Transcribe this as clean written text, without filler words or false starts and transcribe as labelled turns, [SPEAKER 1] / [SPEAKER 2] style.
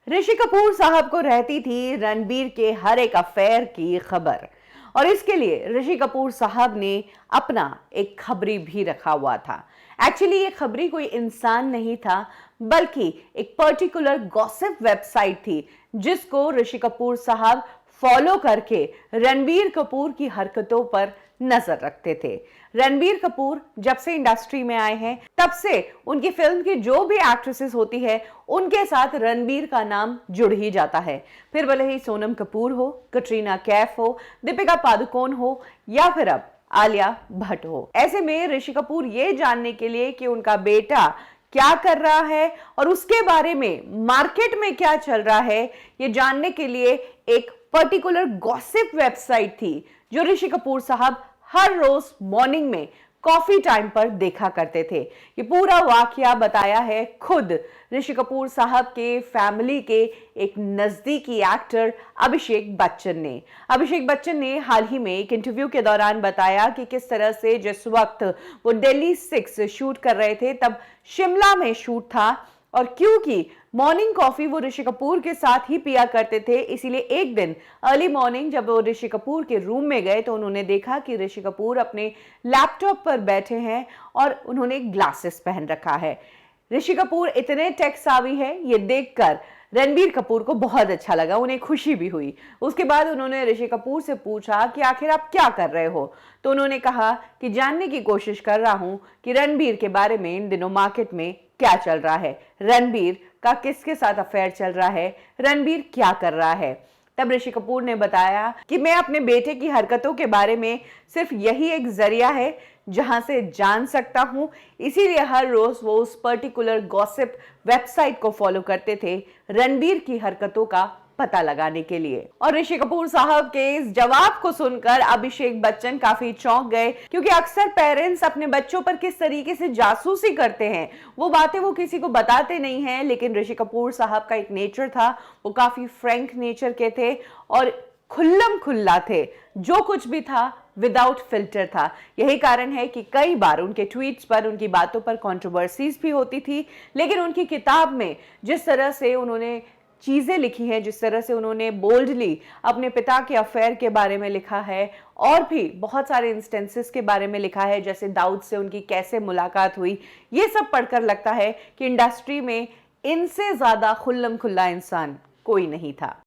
[SPEAKER 1] ऋषि कपूर साहब को रहती थी रणबीर के हर एक अफेयर की खबर। और इसके लिए ऋषि कपूर साहब ने अपना एक खबरी भी रखा हुआ था। एक्चुअली ये खबरी कोई इंसान नहीं था, बल्कि एक पर्टिकुलर गॉसिप वेबसाइट थी जिसको ऋषि कपूर साहब फॉलो करके रणबीर कपूर की हरकतों पर नजर रखते थे। रणबीर कपूर जब से इंडस्ट्री में आए हैं तब से उनकी फिल्म की जो भी एक्ट्रेसेस होती है उनके साथ रणबीर का नाम जुड़ ही जाता है। फिर भले ही सोनम कपूर हो, कटरीना कैफ हो, दीपिका पादुकोण हो या फिर अब आलिया भट्ट हो। ऐसे में ऋषि कपूर ये जानने के लिए कि उनका बेटा क्या कर रहा है और उसके बारे में मार्केट में क्या चल रहा है, ये जानने के लिए एक पर्टिकुलर गॉसिप वेबसाइट थी जो ऋषि कपूर साहब हर रोज मॉर्निंग में कॉफी टाइम पर देखा करते थे। ये पूरा वाकया बताया है खुद ऋषि कपूर साहब के फैमिली के एक नजदीकी एक्टर अभिषेक बच्चन ने। अभिषेक बच्चन ने हाल ही में एक इंटरव्यू के दौरान बताया कि किस तरह से जिस वक्त वो दिल्ली 6 शूट कर रहे थे तब शिमला में शूट था, और क्योंकि मॉर्निंग कॉफी वो ऋषि कपूर के साथ ही पिया करते थे, इसीलिए एक दिन अर्ली मॉर्निंग जब वो ऋषि कपूर के रूम में गए तो उन्होंने देखा कि ऋषि कपूर अपने लैपटॉप पर बैठे हैं और उन्होंने ग्लासेस पहन रखा है। ऋषि कपूर इतने टेक सावी है, ये देखकर रणबीर कपूर को बहुत अच्छा लगा, उन्हें खुशी भी हुई। उसके बाद उन्होंने ऋषि कपूर से पूछा कि आखिर आप क्या कर रहे हो, तो उन्होंने कहा कि जानने की कोशिश कर रहा हूं कि रणबीर के बारे में इन दिनों मार्केट में क्या चल रहा है, रणबीर का किसके साथ अफेयर चल रहा है, रणबीर क्या कर रहा है। तब ऋषि कपूर ने बताया कि मैं अपने बेटे की हरकतों के बारे में सिर्फ यही एक जरिया है जहां से जान सकता हूं, इसीलिए हर रोज वो उस पर्टिकुलर गॉसिप वेबसाइट को फॉलो करते थे रणबीर की हरकतों का पता लगाने के लिए। और ऋषि कपूर साहब के इस जवाब को सुनकर अभिषेक बच्चन काफी चौंक गए, क्योंकि अक्सर पेरेंट्स अपने बच्चों पर किस तरीके से जासूसी करते हैं वो बातें वो किसी को बताते नहीं हैं, लेकिन ऋषि कपूर साहब का एक नेचर था, वो काफी फ्रैंक नेचर के थे और खुल्लम खुल्ला थे। जो कुछ भी था विदाउट फिल्टर था। यही कारण है कि कई बार उनके ट्वीट्स पर, उनकी बातों पर कंट्रोवर्सीज भी होती थी, लेकिन उनकी किताब में जिस तरह से उन्होंने चीजें लिखी हैं, जिस तरह से उन्होंने बोल्डली अपने पिता के अफेयर के बारे में लिखा है और भी बहुत सारे इंस्टेंसेस के बारे में लिखा है, जैसे दाऊद से उनकी कैसे मुलाकात हुई, ये सब पढ़कर लगता है कि इंडस्ट्री में इनसे ज्यादा खुल्लम खुल्ला इंसान कोई नहीं था।